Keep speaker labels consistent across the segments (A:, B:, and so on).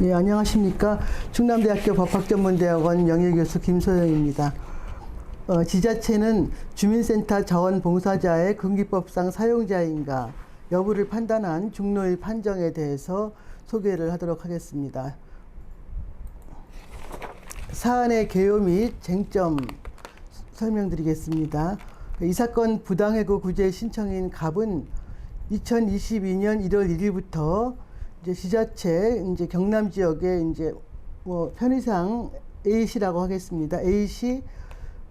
A: 예, 안녕하십니까. 충남대학교 법학전문대학원 명예교수 김소영입니다. 지자체는 주민센터 자원봉사자의 금기법상 사용자인가 여부를 판단한 중노의 판정에 대해서 소개를 하도록 하겠습니다. 사안의 개요 및 쟁점 설명드리겠습니다. 이 사건 부당해고 구제 신청인 갑은 2022년 1월 1일부터 이제 지자체 이제 경남 지역에 이제 뭐 편의상 A시라고 하겠습니다. A시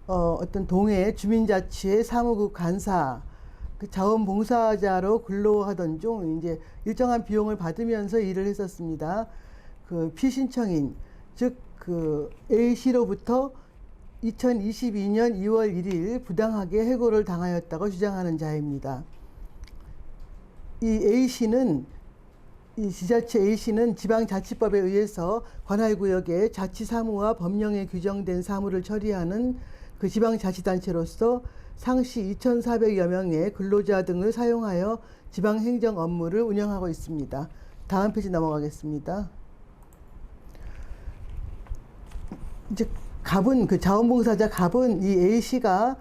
A: 어떤 동해 주민자치회 사무국 간사 그 자원봉사자로 근로하던 중 이제 일정한 비용을 받으면서 일을 했었습니다. 그 피신청인 즉 그 A시로부터 2022년 2월 1일 부당하게 해고를 당하였다고 주장하는 자입니다. 이 A씨는 이 지자체 A씨는 지방자치법에 의해서 관할구역의 자치사무와 법령에 규정된 사무를 처리하는 그 지방자치단체로서 상시 2,400여 명의 근로자 등을 사용하여 지방행정 업무를 운영하고 있습니다. 다음 페이지 넘어가겠습니다. 이제 갑은 그 자원봉사자 갑은 이 A씨가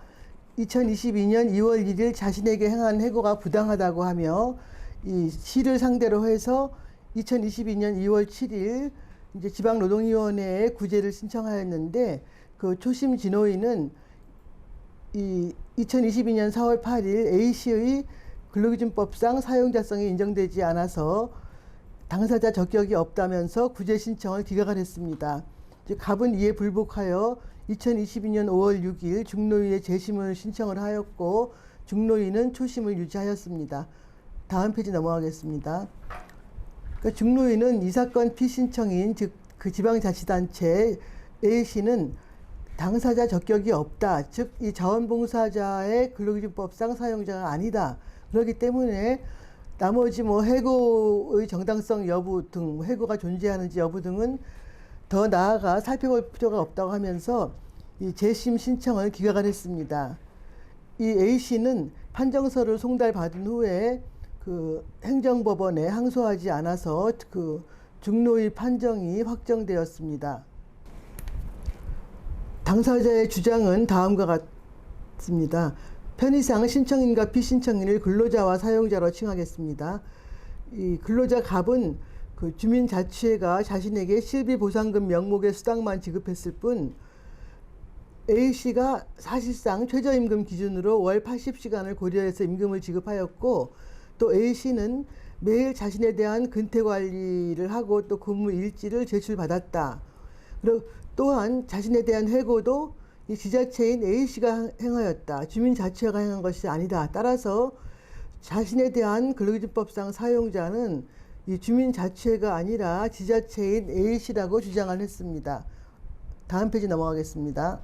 A: 2022년 2월 1일 자신에게 행한 해고가 부당하다고 하며 이 시를 상대로 해서 2022년 2월 7일 이제 지방노동위원회에 구제를 신청하였는데 그 초심 진호인은 이 2022년 4월 8일 A씨의 근로기준법상 사용자성이 인정되지 않아서 당사자 적격이 없다면서 구제 신청을 기각을 했습니다. 갑은 이에 불복하여 2022년 5월 6일 중노위에 재심을 신청을 하였고 중노위는 초심을 유지하였습니다. 다음 페이지 넘어가겠습니다. 그러니까 중노위는 이 사건 피신청인 즉 그 지방자치단체 A씨는 당사자 적격이 없다. 즉 이 자원봉사자의 근로기준법상 사용자가 아니다. 그렇기 때문에 나머지 뭐 해고의 정당성 여부 등 해고가 존재하는지 여부 등은 더 나아가 살펴볼 필요가 없다고 하면서 이 재심 신청을 기각을 했습니다. 이 A씨는 판정서를 송달받은 후에 그 행정법원에 항소하지 않아서 그 중노위 판정이 확정되었습니다. 당사자의 주장은 다음과 같습니다. 편의상 신청인과 피신청인을 근로자와 사용자로 칭하겠습니다. 이 근로자 갑은 그 주민자치회가 자신에게 실비보상금 명목의 수당만 지급했을 뿐 A씨가 사실상 최저임금 기준으로 월 80시간을 고려해서 임금을 지급하였고 또 A씨는 매일 자신에 대한 근태관리를 하고 또 근무 일지를 제출받았다. 그리고 또한 자신에 대한 해고도 이 지자체인 A씨가 행하였다. 주민자치회가 행한 것이 아니다. 따라서 자신에 대한 근로기준법상 사용자는 이 주민자치회가 아니라 지자체인 A씨라고 주장을 했습니다. 다음 페이지 넘어가겠습니다.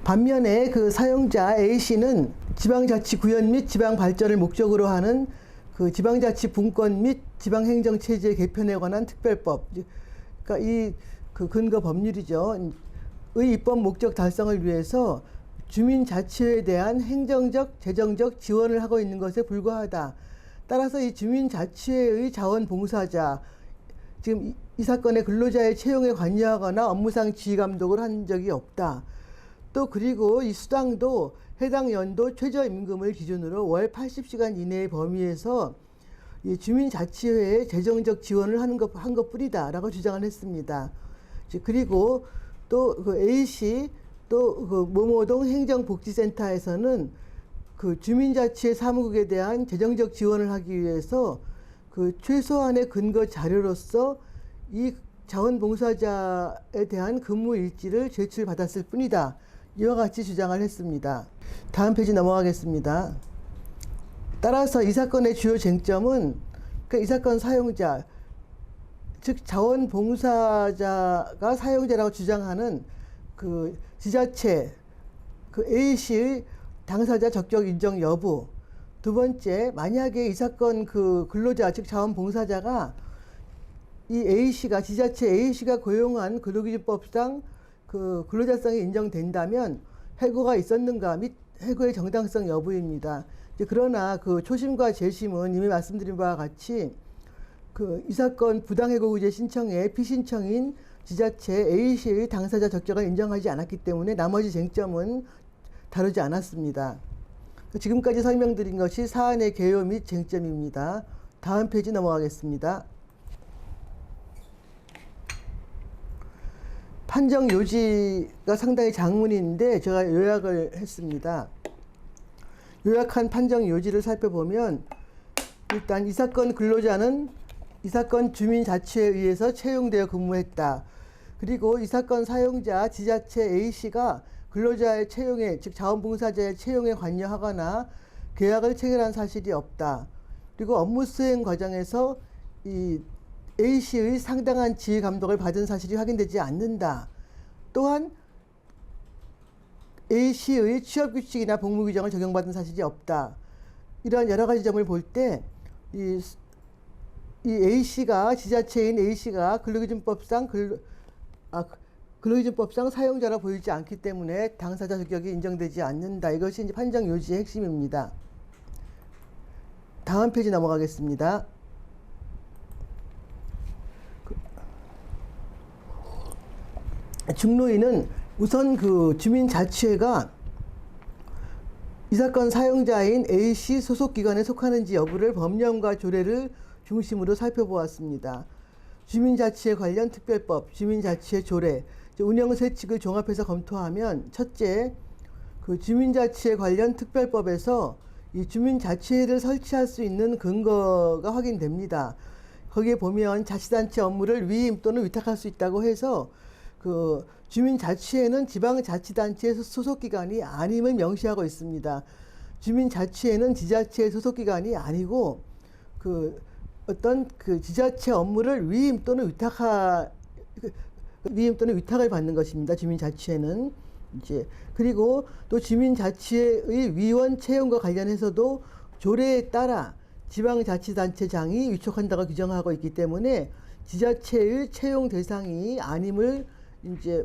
A: 반면에 그 사용자 A씨는 지방자치구현 및 지방발전을 목적으로 하는 그 지방자치 분권 및 지방행정체제 개편에 관한 특별법, 그러니까 이 그 근거 법률이죠. 의 입법 목적 달성을 위해서 주민자치회에 대한 행정적, 재정적 지원을 하고 있는 것에 불과하다. 따라서 이 주민자치회의 자원봉사자, 지금 이 사건의 근로자의 채용에 관여하거나 업무상 지휘감독을 한 적이 없다. 또 그리고 이 수당도 해당 연도 최저임금을 기준으로 월 80시간 이내의 범위에서 이 주민자치회에 재정적 지원을 한 것뿐이다 라고 주장을 했습니다. 그리고 또 그 A씨 또 그 모모동 행정복지센터에서는 그 주민자치회 사무국에 대한 재정적 지원을 하기 위해서 그 최소한의 근거 자료로서 이 자원봉사자에 대한 근무 일지를 제출받았을 뿐이다. 이와 같이 주장을 했습니다. 다음 페이지 넘어가겠습니다. 따라서 이 사건의 주요 쟁점은 이 사건 사용자, 즉 자원봉사자가 사용자라고 주장하는 그 지자체 그 A씨의 당사자 적격 인정 여부. 두 번째, 만약에 이 사건 그 근로자 즉 자원봉사자가 이 A씨가 지자체 A씨가 고용한 근로기준법상 그 근로자성이 인정된다면 해고가 있었는가 및 해고의 정당성 여부입니다. 그러나 그 초심과 재심은 이미 말씀드린 바와 같이 이 사건 부당해고구제 신청의 피신청인 지자체 A씨의 당사자 적격을 인정하지 않았기 때문에 나머지 쟁점은 다루지 않았습니다. 지금까지 설명드린 것이 사안의 개요 및 쟁점입니다. 다음 페이지 넘어가겠습니다. 판정 요지가 상당히 장문인데 제가 요약을 했습니다. 요약한 판정 요지를 살펴보면 일단 이 사건 근로자는 이 사건 주민자치에 의해서 채용되어 근무했다. 그리고 이 사건 사용자 지자체 A씨가 근로자의 채용에, 즉 자원봉사자의 채용에 관여하거나 계약을 체결한 사실이 없다. 그리고 업무 수행 과정에서 이 A씨의 상당한 지휘 감독을 받은 사실이 확인되지 않는다. 또한 A씨의 취업규칙이나 복무규정을 적용받은 사실이 없다. 이러한 여러 가지 점을 볼 때 이 A씨가 지자체인 A씨가 근로기준법상 사용자로 보이지 않기 때문에 당사자 적격이 인정되지 않는다. 이것이 이제 판정 요지의 핵심입니다. 다음 페이지 넘어가겠습니다. 중노인은 우선 주민자치회가 이 사건 사용자인 A씨 소속기관에 속하는지 여부를 법령과 조례를 중심으로 살펴보았습니다. 주민자치회 관련 특별법, 주민자치회 조례, 운영 세 측을 종합해서 검토하면 첫째, 주민자치회 관련 특별법에서 이 주민자치회를 설치할 수 있는 근거가 확인됩니다. 거기에 보면 자치단체 업무를 위임 또는 위탁할 수 있다고 해서 주민자치회는 지방자치단체의 소속기관이 아님을 명시하고 있습니다. 주민자치회는 지자체의 소속기관이 아니고 어떤 지자체 업무를 위임 또는 위탁을 받는 것입니다. 주민자치회는 그리고 또 주민자치회의 위원 채용과 관련해서도 조례에 따라 지방자치단체장이 위촉한다고 규정하고 있기 때문에 지자체의 채용 대상이 아님을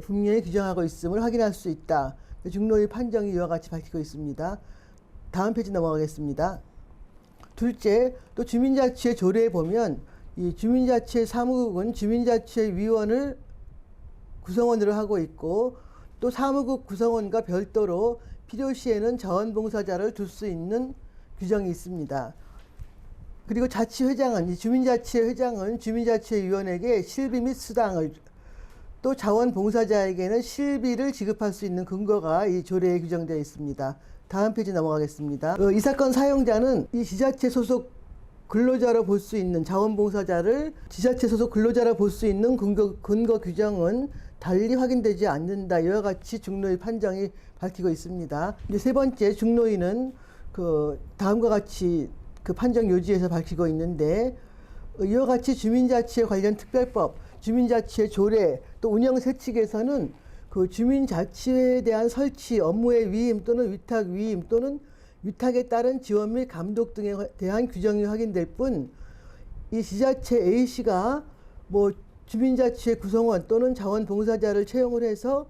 A: 분명히 규정하고 있음을 확인할 수 있다. 중노의 판정이 이와 같이 밝히고 있습니다. 다음 페이지 넘어가겠습니다. 둘째, 또 주민자치회 조례에 보면 이 주민자치회 사무국은 주민자치회 위원을 구성원으로 하고 있고 또 사무국 구성원과 별도로 필요시에는 자원봉사자를 둘 수 있는 규정이 있습니다. 그리고 자치회장은 주민자치회 회장은 주민자치회위원에게 실비 및 수당을 또 자원봉사자에게는 실비를 지급할 수 있는 근거가 이 조례에 규정되어 있습니다. 다음 페이지 넘어가겠습니다. 이 사건 사용자는 이 지자체 소속 근로자로 볼 수 있는 자원봉사자를 지자체 소속 근로자로 볼 수 있는 근거 규정은 달리 확인되지 않는다. 이와 같이 중노의 판정이 밝히고 있습니다. 이제 세 번째, 중노위는 다음과 같이 판정 요지에서 밝히고 있는데 이와 같이 주민자치회 관련 특별법, 주민자치회 조례, 또 운영 세칙에서는 주민자치회에 대한 설치, 업무의 위임 또는 위탁 위임 또는 위탁에 따른 지원 및 감독 등에 대한 규정이 확인될 뿐 이 지자체 A씨가 주민자치회 구성원 또는 자원봉사자를 채용을 해서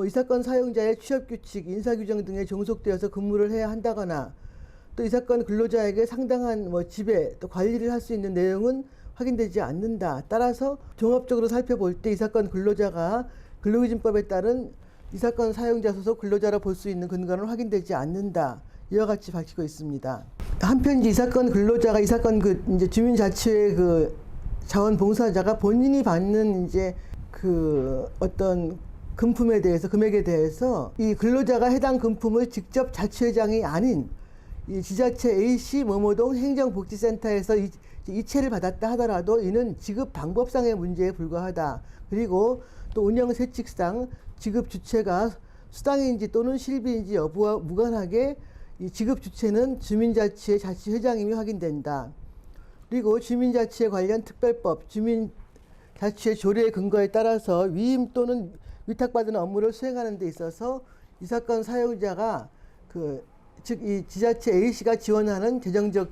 A: 이 사건 사용자의 취업규칙, 인사규정 등에 종속되어서 근무를 해야 한다거나 또 이 사건 근로자에게 상당한 지배 또 관리를 할 수 있는 내용은 확인되지 않는다. 따라서 종합적으로 살펴볼 때 이 사건 근로자가 근로기준법에 따른 이 사건 사용자 소속 근로자로 볼 수 있는 근거는 확인되지 않는다. 이와 같이 밝히고 있습니다. 한편 이 사건 근로자가 이 사건 이제 주민자치회 자원봉사자가 본인이 받는 어떤 금액에 대해서 이 근로자가 해당 금품을 직접 자치회장이 아닌 이 지자체 A씨 뭐뭐동 행정복지센터에서 이체를 받았다 하더라도 이는 지급 방법상의 문제에 불과하다. 그리고 또 운영 세칙상 지급 주체가 수당인지 또는 실비인지 여부와 무관하게 이 지급 주체는 주민자치회 자치회장임이 확인된다. 그리고 주민자치회 관련 특별법, 주민자치회 조례의 근거에 따라서 위임 또는 위탁받은 업무를 수행하는 데 있어서 이 사건 사용자가 즉 이 지자체 A씨가 지원하는 재정적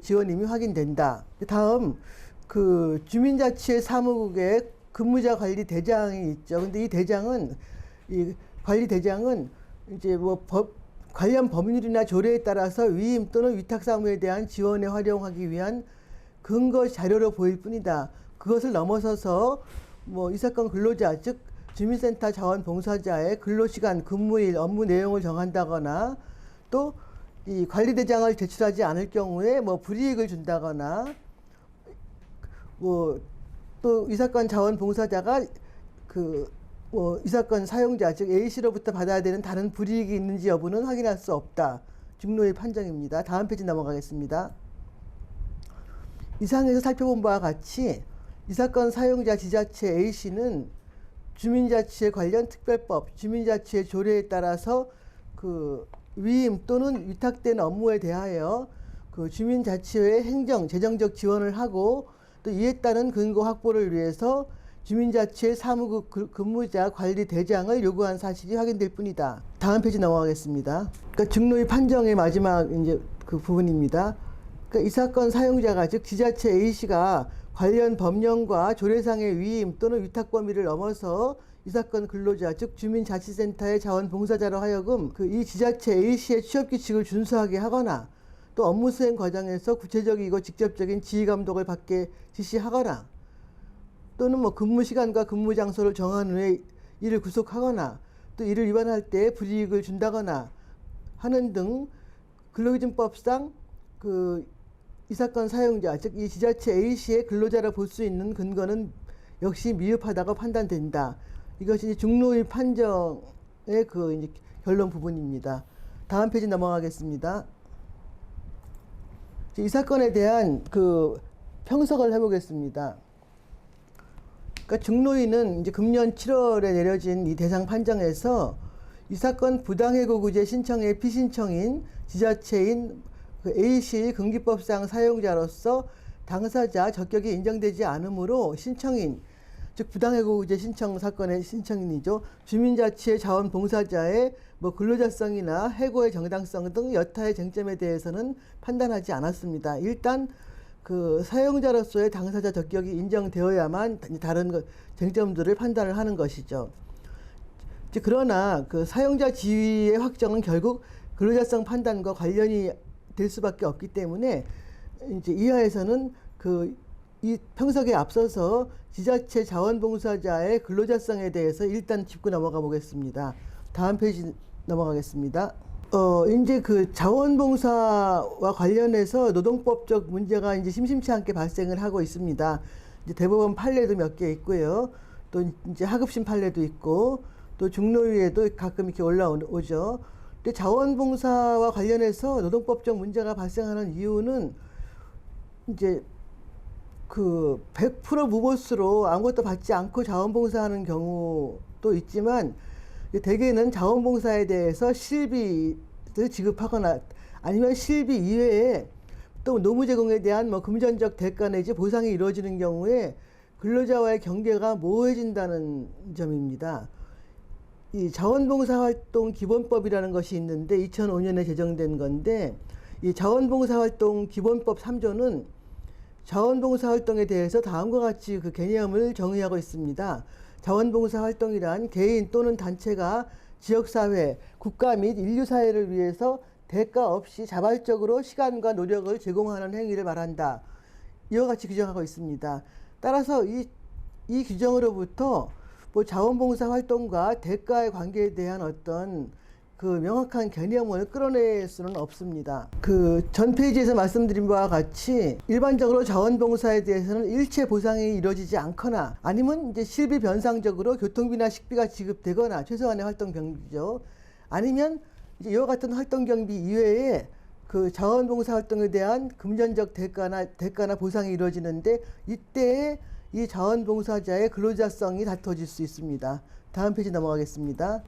A: 지원임이 확인된다. 다음 주민자치회 사무국의 근무자 관리 대장이 있죠. 근데 이 관리 대장은 관련 법률이나 조례에 따라서 위임 또는 위탁 사무에 대한 지원에 활용하기 위한 근거 자료로 보일 뿐이다. 그것을 넘어서서 뭐 이 사건 근로자 즉 주민센터 자원봉사자의 근로시간, 근무일, 업무 내용을 정한다거나 또 이 관리대장을 제출하지 않을 경우에 뭐 불이익을 준다거나 뭐 또 이 사건 자원봉사자가 그 뭐 이 사건 사용자 즉 A씨로부터 받아야 되는 다른 불이익이 있는지 여부는 확인할 수 없다. 중노의 판정입니다. 다음 페이지 넘어가겠습니다. 이상에서 살펴본 바와 같이 이 사건 사용자 지자체 A씨는 주민자치에 관련 특별법, 주민자치의 조례에 따라서 그 위임 또는 위탁된 업무에 대하여 그 주민자치회의 행정, 재정적 지원을 하고 또 이에 따른 근거 확보를 위해서 주민자치회 사무국 근무자 관리 대장을 요구한 사실이 확인될 뿐이다. 다음 페이지 넘어가겠습니다. 그러니까 중노의 판정의 마지막 이제 그 부분입니다. 그러니까 이 사건 사용자가 즉 지자체 A씨가 관련 법령과 조례상의 위임 또는 위탁 범위를 넘어서 이 사건 근로자 즉 주민자치센터의 자원봉사자로 하여금 그 이 지자체 A씨의 취업규칙을 준수하게 하거나 또 업무 수행 과정에서 구체적이고 직접적인 지휘감독을 받게 지시하거나 또는 뭐 근무 시간과 근무 장소를 정한 후에 이를 구속하거나 또 이를 위반할 때 불이익을 준다거나 하는 등 근로기준법상 그 이 사건 사용자 즉 이 지자체 A씨의 근로자라 볼 수 있는 근거는 역시 미흡하다고 판단된다. 이것이 중노의 판정의 그 이제 결론 부분입니다. 다음 페이지 넘어가겠습니다. 이 사건에 대한 그 평석을 해보겠습니다. 그러니까 중노위는 이제 금년 7월에 내려진 이 대상 판정에서 이 사건 부당해고구제 신청의 피신청인 지자체인 그 A씨 금기법상 사용자로서 당사자 적격이 인정되지 않으므로 신청인 즉 부당해고구제 신청 사건의 신청인이죠. 주민자치의 자원봉사자의 뭐 근로자성이나 해고의 정당성 등 여타의 쟁점에 대해서는 판단하지 않았습니다. 일단 그 사용자로서의 당사자 적격이 인정되어야만 다른 쟁점들을 판단을 하는 것이죠. 그러나 그 사용자 지위의 확정은 결국 근로자성 판단과 관련이 될 수밖에 없기 때문에 이제 이하에서는 그 이 평석에 앞서서 지자체 자원봉사자의 근로자성에 대해서 일단 짚고 넘어가 보겠습니다. 다음 페이지 넘어가겠습니다. 이제 그 자원봉사와 관련해서 노동법적 문제가 이제 심심치 않게 발생을 하고 있습니다. 이제 대법원 판례도 몇 개 있고요. 또 이제 하급심 판례도 있고 또 중노위에도 가끔 이렇게 올라오죠. 근데 자원봉사와 관련해서 노동법적 문제가 발생하는 이유는 이제 그 100% 무보수로 아무것도 받지 않고 자원봉사하는 경우도 있지만 대개는 자원봉사에 대해서 실비를 지급하거나 아니면 실비 이외에 또 노무 제공에 대한 뭐 금전적 대가 내지 보상이 이루어지는 경우에 근로자와의 경계가 모호해진다는 점입니다. 이 자원봉사활동 기본법이라는 것이 있는데 2005년에 제정된 건데 이 자원봉사활동 기본법 3조는 자원봉사활동에 대해서 다음과 같이 그 개념을 정의하고 있습니다. 자원봉사활동이란 개인 또는 단체가 지역사회, 국가 및 인류사회를 위해서 대가 없이 자발적으로 시간과 노력을 제공하는 행위를 말한다. 이와 같이 규정하고 있습니다. 따라서 이 규정으로부터 뭐 자원봉사활동과 대가의 관계에 대한 어떤 그 명확한 개념을 끌어낼 수는 없습니다. 그 전 페이지에서 말씀드린 바와 같이 일반적으로 자원봉사에 대해서는 일체 보상이 이루어지지 않거나 아니면 이제 실비 변상적으로 교통비나 식비가 지급되거나 최소한의 활동 경비죠. 아니면 이제 이와 같은 활동 경비 이외에 그 자원봉사 활동에 대한 금전적 대가나 보상이 이루어지는데 이때에 이 자원봉사자의 근로자성이 다퉈질 수 있습니다. 다음 페이지 넘어가겠습니다.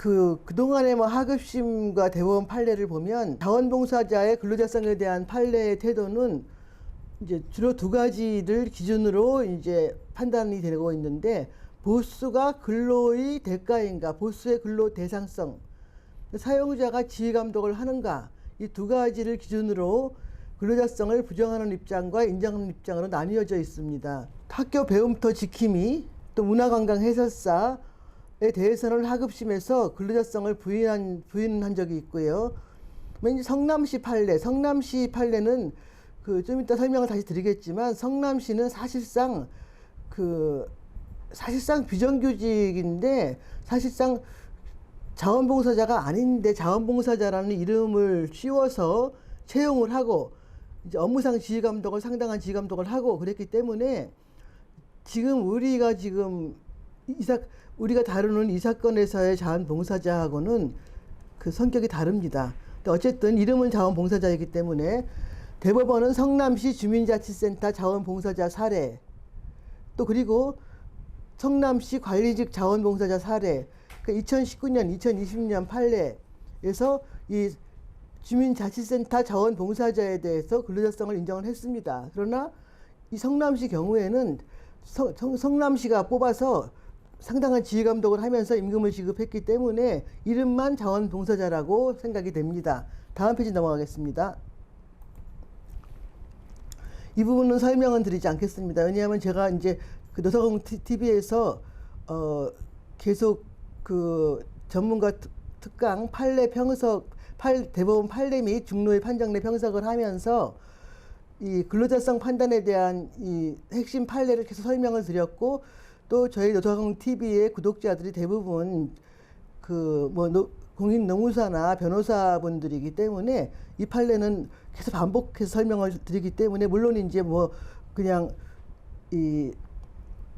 A: 그동안의 뭐 하급심과 대법원 판례를 보면 자원봉사자의 근로자성에 대한 판례의 태도는 이제 주로 두 가지를 기준으로 이제 판단이 되고 있는데 보수가 근로의 대가인가, 보수의 근로 대상성, 사용자가 지휘 감독을 하는가 이 두 가지를 기준으로 근로자성을 부정하는 입장과 인정하는 입장으로 나뉘어져 있습니다. 학교 배움터 지킴이 또 문화관광 해설사에 대해서는 하급심에서 근로자성을 부인한 적이 있고요. 성남시 판례는 그 좀 이따 설명을 다시 드리겠지만 성남시는 사실상 비정규직인데 사실상 자원봉사자가 아닌데 자원봉사자라는 이름을 씌워서 채용을 하고 이제 업무상 지휘감독을 상당한 지휘감독을 하고 그랬기 때문에 지금 우리가 다루는 이 사건에서의 자원봉사자하고는 그 성격이 다릅니다. 어쨌든 이름은 자원봉사자이기 때문에 대법원은 성남시 주민자치센터 자원봉사자 사례 또 그리고 성남시 관리직 자원봉사자 사례 2019년, 2020년 판례에서 이 주민자치센터 자원봉사자에 대해서 근로자성을 인정을 했습니다. 그러나 이 성남시 경우에는 성남시가 뽑아서 상당한 지휘감독을 하면서 임금을 지급했기 때문에 이름만 자원봉사자라고 생각이 됩니다. 다음 페이지 넘어가겠습니다. 이 부분은 설명은 드리지 않겠습니다. 왜냐하면 제가 이제 그 노사공 TV에서 계속 그 전문가 특강 판례 평석 대법원 판례 및 중노의 판정 내 평석을 하면서 이 근로자성 판단에 대한 이 핵심 판례를 계속 설명을 드렸고 또 저희 노사공 TV의 구독자들이 대부분 공인노무사나 변호사분들이기 때문에 이 판례는 계속 반복해서 설명을 드리기 때문에 물론 이제 그냥 이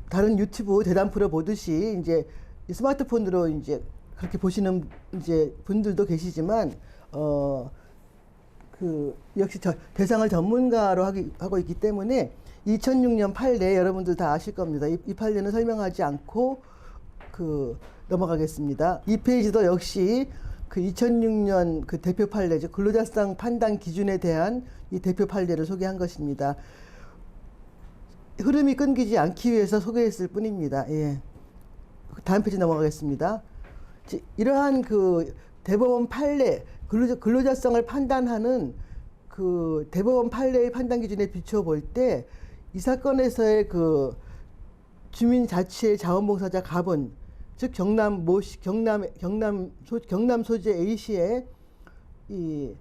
A: 다른 유튜브 대담 프로 보듯이 이제 스마트폰으로 이제 그렇게 보시는 이제 분들도 계시지만 역시 대상을 전문가로 하고 있기 때문에 2006년 판례 여러분들 다 아실 겁니다. 이 판례는 설명하지 않고 넘어가겠습니다. 이 페이지도 역시 2006년 대표 판례죠. 근로자성 판단 기준에 대한 이 대표 판례를 소개한 것입니다. 흐름이 끊기지 않기 위해서 소개했을 뿐입니다. 예. 다음 페이지 넘어가겠습니다. 이러한 대법원 판례, 근로자성을 판단하는 대법원 판례의 판단 기준에 비춰볼 때 이 사건에서의 주민자치의 자원봉사자 갑은 즉 경남 소재 A시의 이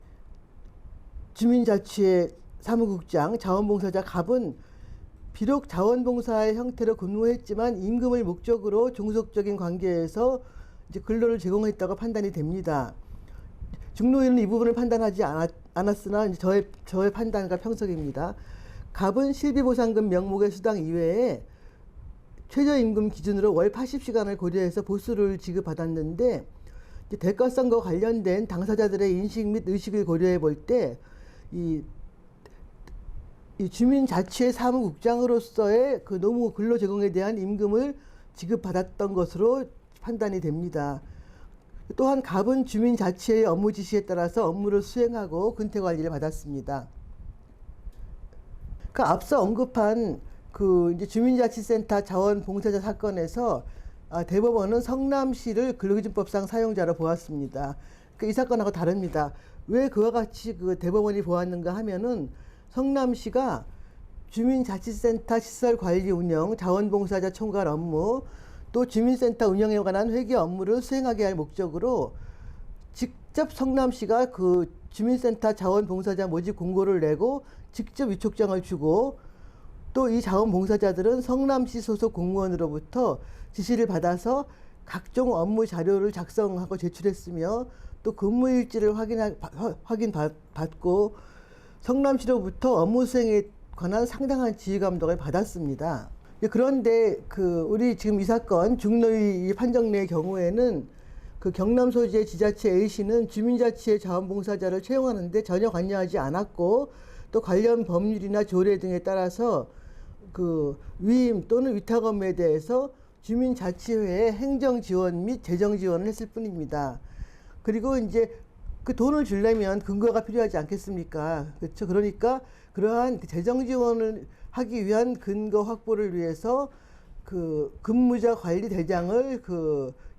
A: 주민자치의 사무국장 자원봉사자 갑은 비록 자원봉사의 형태로 근무했지만 임금을 목적으로 종속적인 관계에서 이제 근로를 제공했다고 판단이 됩니다. 중노위는 이 부분을 판단하지 않았으나 이제 저의 판단과 평석입니다. 갑은 실비보상금 명목의 수당 이외에 최저임금 기준으로 월 80시간을 고려해서 보수를 지급받았는데 대가성과 관련된 당사자들의 인식 및 의식을 고려해 볼 때 이 주민자치의 사무국장으로서의 노무 근로 제공에 대한 임금을 지급받았던 것으로 판단이 됩니다. 또한 갑은 주민자치의 업무 지시에 따라서 업무를 수행하고 근태관리를 받았습니다. 앞서 언급한 이제 주민자치센터 자원봉사자 사건에서 대법원은 성남시를 근로기준법상 사용자로 보았습니다. 이 사건하고 다릅니다. 왜 그와 같이 대법원이 보았는가 하면은 성남시가 주민자치센터 시설 관리 운영, 자원봉사자 총괄 업무, 또 주민센터 운영에 관한 회계 업무를 수행하게 할 목적으로 직접 성남시가 주민센터 자원봉사자 모집 공고를 내고 직접 위촉장을 주고 또 이 자원봉사자들은 성남시 소속 공무원으로부터 지시를 받아서 각종 업무 자료를 작성하고 제출했으며 또 근무일지를 확인받고 성남시로부터 업무 수행에 관한 상당한 지휘감독을 받았습니다. 그런데 우리 지금 이 사건 중노위 판정례의 경우에는 경남 소재 지자체 A시는 주민자치의 자원봉사자를 채용하는데 전혀 관여하지 않았고 또 관련 법률이나 조례 등에 따라서 위임 또는 위탁 업무에 대해서 주민자치회에 행정 지원 및 재정 지원을 했을 뿐입니다. 그리고 이제 돈을 주려면 근거가 필요하지 않겠습니까? 그렇죠. 그러니까 그러한 재정 지원을 하기 위한 근거 확보를 위해서 근무자 관리 대장을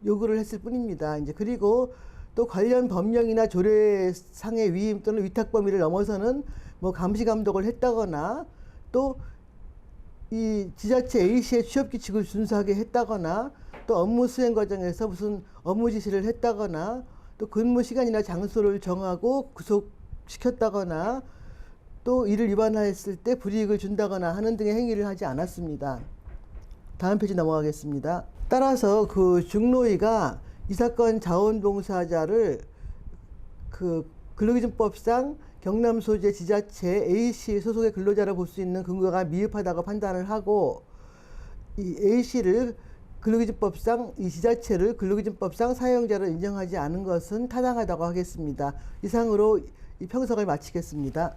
A: 요구를 했을 뿐입니다. 이제 그리고 또 관련 법령이나 조례상의 위임 또는 위탁 범위를 넘어서는 감시 감독을 했다거나 또 이 지자체 A시의 취업 규칙을 준수하게 했다거나 또 업무 수행 과정에서 무슨 업무 지시를 했다거나 또 근무 시간이나 장소를 정하고 구속시켰다거나 또 이를 위반하였을 때 불이익을 준다거나 하는 등의 행위를 하지 않았습니다. 다음 페이지 넘어가겠습니다. 따라서 그 중노위가 이 사건 자원봉사자를 그 근로기준법상 경남 소재 지자체 A씨 소속의 근로자로 볼 수 있는 근거가 미흡하다고 판단을 하고, 이 A씨를 근로기준법상 이 지자체를 근로기준법상 사용자로 인정하지 않은 것은 타당하다고 하겠습니다. 이상으로 이 평석을 마치겠습니다.